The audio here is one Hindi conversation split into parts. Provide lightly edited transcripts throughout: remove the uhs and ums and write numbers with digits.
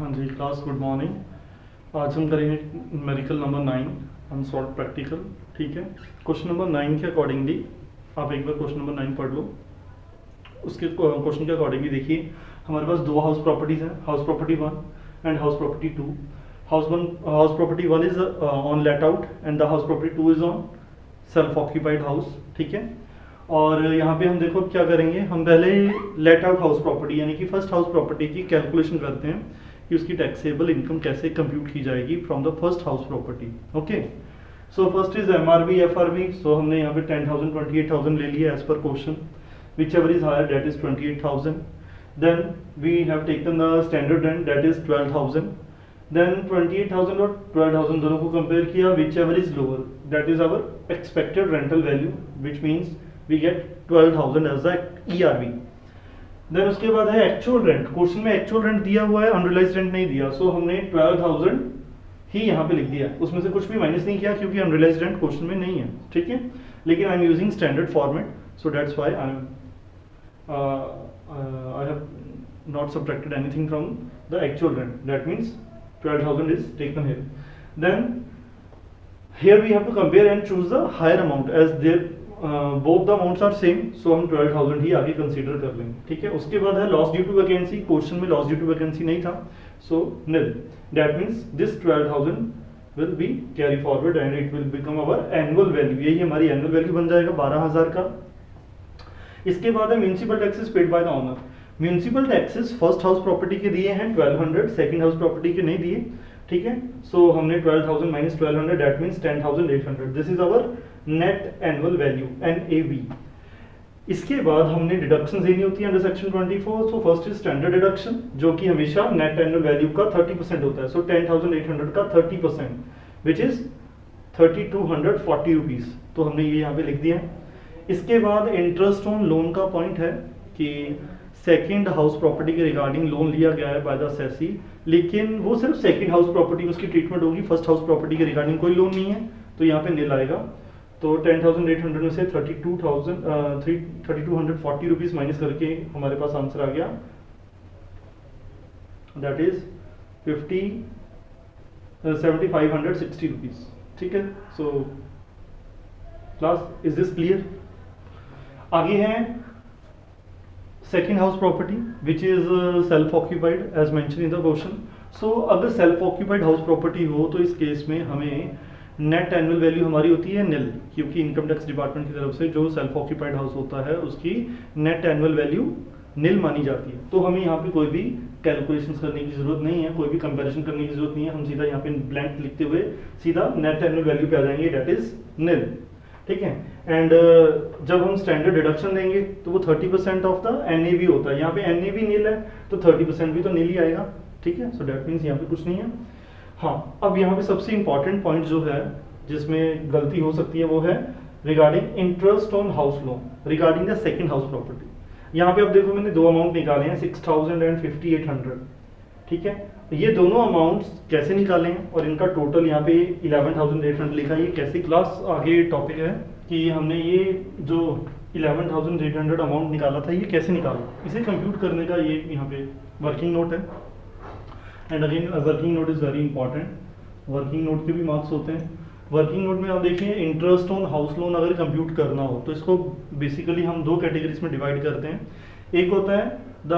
हाँ जी क्लास, गुड मॉर्निंग। आज हम करेंगे न्यूमेरिकल नंबर 9 अनसॉल्व प्रैक्टिकल। ठीक है, क्वेश्चन नंबर 9 के अकॉर्डिंगली आप एक बार क्वेश्चन नंबर 9 पढ़ लो। उसके क्वेश्चन के अकॉर्डिंगली देखिए, हमारे पास दो हाउस प्रॉपर्टीज हैं, house property 1 and house property 2। House property 1 is on let out and the house property 2 is on self occupied house. ठीक है, और यहाँ पे हम देखो क्या करेंगे, हम पहले लेट आउट हाउस प्रॉपर्टी यानी कि फर्स्ट हाउस प्रॉपर्टी की कैलकुलेशन करते हैं कि उसकी टैक्सेबल इनकम कैसे कंप्यूट की जाएगी from the first house property. Okay, so first is MRB FRB. So हमने यहाँ पे 10,000 28,000 ले लिया as per question, whichever is higher that is 28,000। Then we have taken the standard rent that is 12,000। Then 28,000 और 12,000 दोनों को कंपेयर किया, whichever is lower that is our expected rental value, which means we get 12,000 as the ERV। Then उसके बाद है एक्चुअल रेंट। क्वेश्चन में एक्चुअल रेंट दिया हुआ है, अनरियलाइज्ड रेंट नहीं दिया, सो हमने 12,000 ही यहाँ पे लिख दिया, उसमें से कुछ भी माइनस नहीं किया क्योंकि अनरियलाइज्ड रेंट क्वेश्चन में नहीं है। ठीक है, लेकिन I am using standard format, so that's why I have not subtracted anything from the actual rent, that means 12,000 is taken here. Then here we have to compare and choose the higher amount as there both the amounts are same, so हम 12,000 ही आगे कंसीडर कर लेंगे। ठीक है, उसके बाद है loss due to vacancy. Question में लॉस ड्यू टू वैकेंसी नहीं था, so nil, that means this 12,000 will be carry forward and it will become our annual value. यही हमारी एनुअल वैल्यू बन जाएगा 12,000 का। इसके बाद है municipal taxes paid by the owner. Municipal taxes first house property के दिए हैं 1200, सेकंड हाउस प्रॉपर्टी के नहीं दिए। ठीक है, सो हमने 12,000 minus 1200 that means 10,800। This is our net annual value NAV। इसके बाद हमने डिडक्शन देनी होती है under section 24। So first is standard deduction जो कि हमेशा नेट एनुअल वैल्यू का 30% होता है। सो 10,800 का 30% विच इज 3,240 रुपीज, तो हमने ये यहाँ पे लिख दिया है। इसके बाद इंटरेस्ट ऑन लोन का पॉइंट है कि सेकेंड हाउस प्रॉपर्टी के रिगार्डिंग लोन लिया गया है बाय द सेसी, लेकिन वो सिर्फ सेकेंड हाउस प्रॉपर्टी उसकी ट्रीटमेंट होगी, फर्स्ट हाउस प्रॉपर्टी के रिगार्डिंग कोई लोन नहीं है, तो यहाँ पे नील आएगा। तो 10,800 में से 3,240 रुपीज माइनस करके हमारे पास आंसर आ गया, दैट इज 7,560 रुपीज। ठीक है, so class is this clear. आगे है second house property which is self occupied as mention in the question. So अगर सेल्फ ऑक्यूपाइड हाउस प्रॉपर्टी हो तो इस केस में हमें नेट एनुअल वैल्यू हमारी होती है निल, क्योंकि इनकम टैक्स डिपार्टमेंट की तरफ से जो सेल्फ ऑक्यूपाइड हाउस होता है उसकी नेट एनुअल वैल्यू निल मानी जाती है। तो हमें यहाँ पे कोई भी कैलकुलेशन करने की जरूरत नहीं है, कोई भी कंपैरिजन करने की जरूरत नहीं है, हम सीधा यहाँ पे ब्लैंक लिखते हुए सीधा नेट एनुअल वैल्यू पे आ जाएंगे, दैट इज निल। ठीक है, एंड जब हम स्टैंडर्ड डिडक्शन देंगे तो वो 30% ऑफ द NAV होता है। यहाँ पे NAV निल है तो 30% भी तो निल ही आएगा। ठीक है, सो दैट मीन्स यहाँ पे कुछ नहीं है। हाँ, अब यहाँ पे सबसे इंपॉर्टेंट पॉइंट जो है जिसमें गलती हो सकती है वो है regarding interest on house loan regarding the second house property. यहाँ पे अब देखो मैंने दो अमाउंट निकाले हैं 6,000 एंड 5,800। ठीक है, ये दोनों अमाउंट्स कैसे निकाले हैं और इनका टोटल यहाँ पे 11,800 लिखा है, ये कैसे क्लास आगे टॉपिक है कि हमने ये जो 11,800 अमाउंट निकाला था ये कैसे निकाला, इसे कंप्यूट करने का ये यहाँ पे वर्किंग नोट है। And again working note is very important, working note के भी मार्क्स होते हैं। वर्किंग नोट में आप देखिए इंटरेस्ट ऑन हाउस लोन अगर कंप्यूट करना हो तो इसको बेसिकली हम दो कैटेगरीज में डिवाइड करते हैं। एक होता है the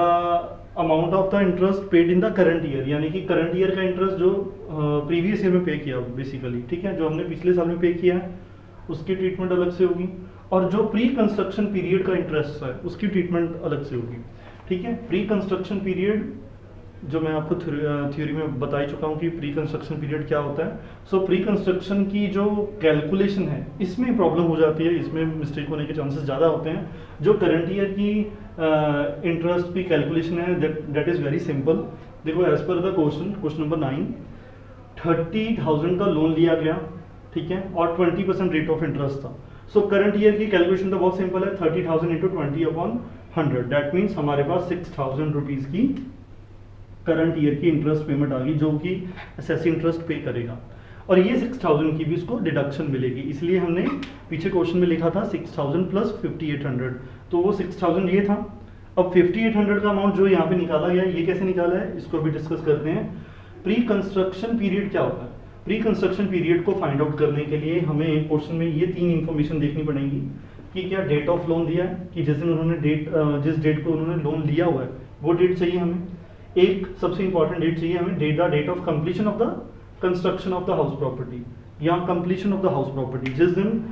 amount of the interest paid in the current year, यानी कि करंट ईयर का इंटरेस्ट जो प्रीवियस ईयर में पे किया बेसिकली। ठीक है, जो हमने पिछले साल में पे किया है उसकी ट्रीटमेंट अलग से होगी, और जो प्री कंस्ट्रक्शन पीरियड का इंटरेस्ट है उसकी ट्रीटमेंट अलग से होगी। ठीक है, प्री कंस्ट्रक्शन पीरियड जो मैं आपको थ्योरी में बता ही चुका हूँ कि प्री कंस्ट्रक्शन पीरियड क्या होता है। सो प्री कंस्ट्रक्शन की जो कैलकुलेशन है इसमें प्रॉब्लम हो जाती है, इसमें मिस्टेक होने के चांसेस ज़्यादा होते हैं। जो करंट ईयर की इंटरेस्ट की कैलकुलेशन है दैट इज़ वेरी सिंपल। देखो as per the question number 9 30,000 का लोन लिया गया, ठीक है, और 20% रेट ऑफ इंटरेस्ट था। सो करंट ईयर की कैलकुलेशन तो बहुत सिंपल है, 30,000 इंटू 20/100 दैट मीन्स हमारे पास 6,000 रुपीज़ की करंट ईयर की इंटरेस्ट पेमेंट आ गई जो कि एसएससी इंटरेस्ट पे करेगा, और ये 6,000 की भी इसको डिडक्शन मिलेगी। इसलिए हमने पीछे क्वेश्चन में लिखा था 6,000 प्लस 5,800, तो वो 6,000 ये था अब 5800 का अमाउंट जो यहाँ पे निकाला गया है, ये कैसे निकाला है इसको भी डिस्कस करते हैं। प्री कंस्ट्रक्शन पीरियड क्या होता है? प्री कंस्ट्रक्शन पीरियड को फाइंड आउट करने के लिए हमें क्वेश्चन में ये 3 इंफॉर्मेशन देखनी पड़ेगी कि क्या डेट ऑफ लोन दिया है, कि जिस दिन उन्होंने जिस डेट को उन्होंने लोन लिया हुआ है वो डेट चाहिए हमें। एक सबसे इंपॉर्टेंट डेट चाहिए हमें, date of completion of the construction of the house property या completion of the house property. जिस दिन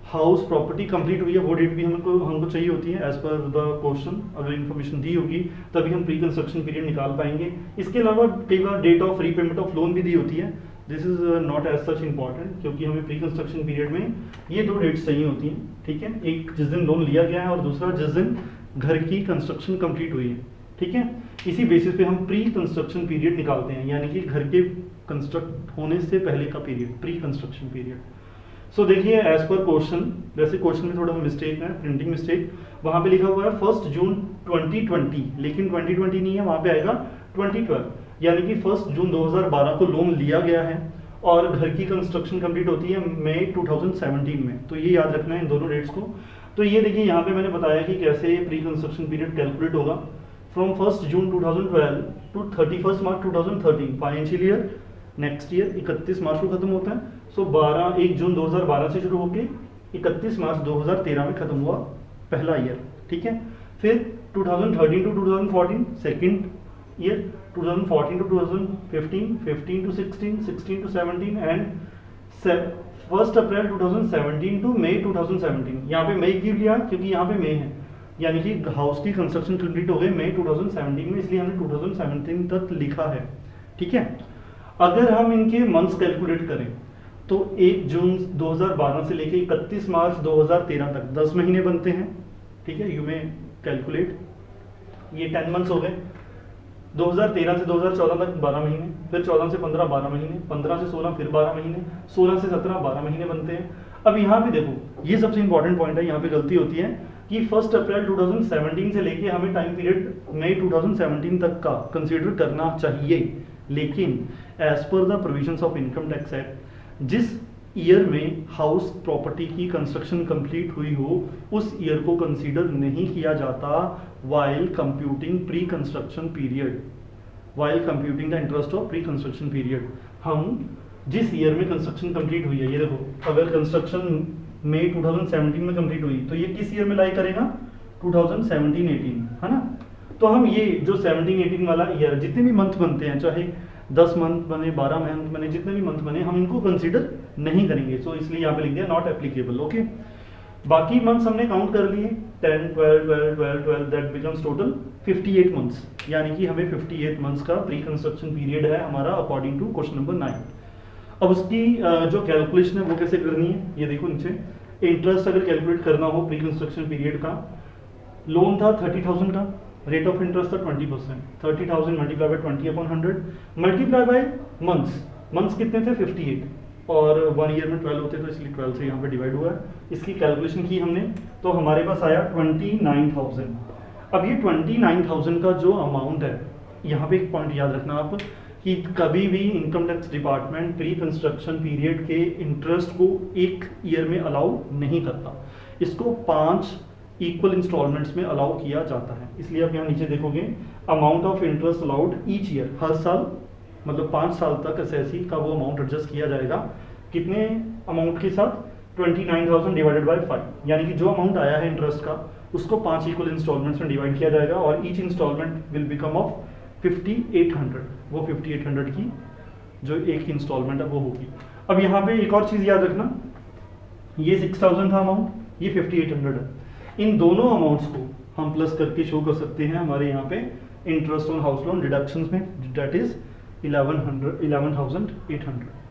हाउस प्रॉपर्टी कंप्लीट हुई है वो डेट भी हमको चाहिए होती है एज पर द क्वेश्चन। अगर इन्फॉर्मेशन दी होगी तभी हम प्री कंस्ट्रक्शन पीरियड निकाल पाएंगे। इसके अलावा कई बार date of repayment of loan भी दी होती है। This is not as such important, क्योंकि हमें प्री कंस्ट्रक्शन पीरियड में ये 2 डेट्स चाहिए होती हैं, ठीक है। एक जिस दिन लोन लिया गया है और दूसरा जिस दिन घर की कंस्ट्रक्शन कंप्लीट हुई है, ठीक है। इसी बेसिस पे हम प्री कंस्ट्रक्शन पीरियड निकालते हैं, यानी कि घर के कंस्ट्रक्ट होने से पहले का पीरियड, प्री कंस्ट्रक्शन पीरियड। सो देखिए एज पर क्वेश्चन, वैसे क्वेश्चन में थोड़ा मिस्टेक है, प्रिंटिंग मिस्टेक, वहां पे लिखा हुआ है 1 जून 2020, लेकिन 2020 नहीं है, वहां पे आएगा 2012, यानी कि 1 जून 2012 को लोन लिया गया है और घर की कंस्ट्रक्शन कंप्लीट होती है मई 2017 में। तो ये याद रखना है इन दोनों डेट्स को। तो ये देखिए यहाँ पे मैंने बताया कि कैसे प्री कंस्ट्रक्शन पीरियड कैलकुलेट होगा। From 1 June 2012 to 31 March 2013 financial year, next year 31 मार्च को खत्म होता है। सो 1 जून 2012 से शुरू होकर 31 मार्च 2013 में खत्म हुआ पहला ईयर, ठीक है। फिर 2013 to 2014 second year, 2014 to 2015, 15 to 16, 16 to 17 and 1 April 2017 to May 2017। यहाँ पे मई क्यों लिया? क्योंकि यहाँ पे मई है, यानी कि हाउस की कंस्ट्रक्शन कंप्लीट हो गई मई 2017 में, इसलिए हमने 2017 तक लिखा है, ठीक है। अगर हम इनके मंथ्स कैलकुलेट करें तो 1 जून 2012 से लेके 31 मार्च 2013 तक 10 महीने बनते हैं, ठीक है। यू में कैलकुलेट, ये 10 मंथ्स हो गए। 2013 से 2014 तक 12 महीने, फिर 14 से 15 12 महीने, 15 से 16 फिर 12 महीने, 16 से 17 12 महीने बनते हैं। अब यहाँ पे देखो, ये सबसे इंपॉर्टेंट पॉइंट है, यहाँ पे गलती होती है कि 1 अप्रैल 2017 से लेके हमें टाइम पीरियड मई 2017 तक का कंसीडर करना चाहिए, लेकिन as per the provisions of income tax act जिस ईयर में हाउस प्रॉपर्टी की कंस्ट्रक्शन कंप्लीट हुई हो उस ईयर को कंसीडर नहीं किया जाता while computing pre construction period, while computing the interest of pre construction period। हम जिस ईयर में कंस्ट्रक्शन कंप्लीट हुई है, ये देखो अगर कंस्ट्रक्शन मई 2017 में कंप्लीट हुई तो ये किस ईयर में लाई करेगा? 2017-18, है ना। तो हम ये जो 17-18 वाला ईयर, जितने भी मंथ बनते हैं, चाहे 10 मंथ बने, 12 मंथ बने, जितने भी मंथ बने, हम इनको कंसीडर नहीं करेंगे। सो इसलिए यहाँ पे लिख दिया नॉट एप्लीकेबल, ओके। बाकी मंथ्स हमने काउंट कर लिए 10, 12, 12, 12, 12, दैट बिकम्स टोटल 58 मंथ्स, यानी कि हमें 58 मंथ्स का प्री कंस्ट्रक्शन पीरियड है हमारा अकॉर्डिंग टू क्वेश्चन नंबर 9। अब उसकी जो कैलकुलेशन है वो कैसे करनी है, ये देखो नीचे। इंटरेस्ट अगर कैलकुलेट करना हो प्री कंस्ट्रक्शन पीरियड का, लोन था 30,000 का, रेट ऑफ इंटरेस्ट था 20%, 30,000 multiply by 20/100 multiply by months कितने थे? 58, और 1 ईयर में 12 होते तो इसलिए 12 से यहाँ पे डिवाइड हुआ है। इसकी कैलकुलेशन की हमने तो हमारे पास आया 29,000। अब ये 29,000 का जो अमाउंट है, यहाँ पे एक पॉइंट याद रखना आप कि कभी भी income tax department pre construction period के इंटरेस्ट को 1 ईयर में अलाउ नहीं करता, इसको 5 इक्वल इंस्टॉलमेंट्स में अलाउ किया जाता है। इसलिए आप यहाँ नीचे देखोगे amount of interest allowed each year, हर साल मतलब 5 साल तक एसएससी का वो अमाउंट एडजस्ट किया जाएगा। कितने अमाउंट के साथ? 29,000 डिवाइडेड बाय 5, यानी कि जो अमाउंट आया है इंटरेस्ट का उसको 5 इक्वल इंस्टॉलमेंट्स में डिवाइड किया जाएगा और each installment will become of 5800। वो 5800 की जो एक इंस्टॉलमेंट है वो होगी। अब यहाँ पे एक और चीज़ याद रखना, ये 6,000 था अमाउंट, ये 5800 है। इन दोनों अमाउंट्स को हम प्लस करके शो कर सकते हैं हमारे यहाँ पे interest on house loan deductions में, दैट इज 11,800।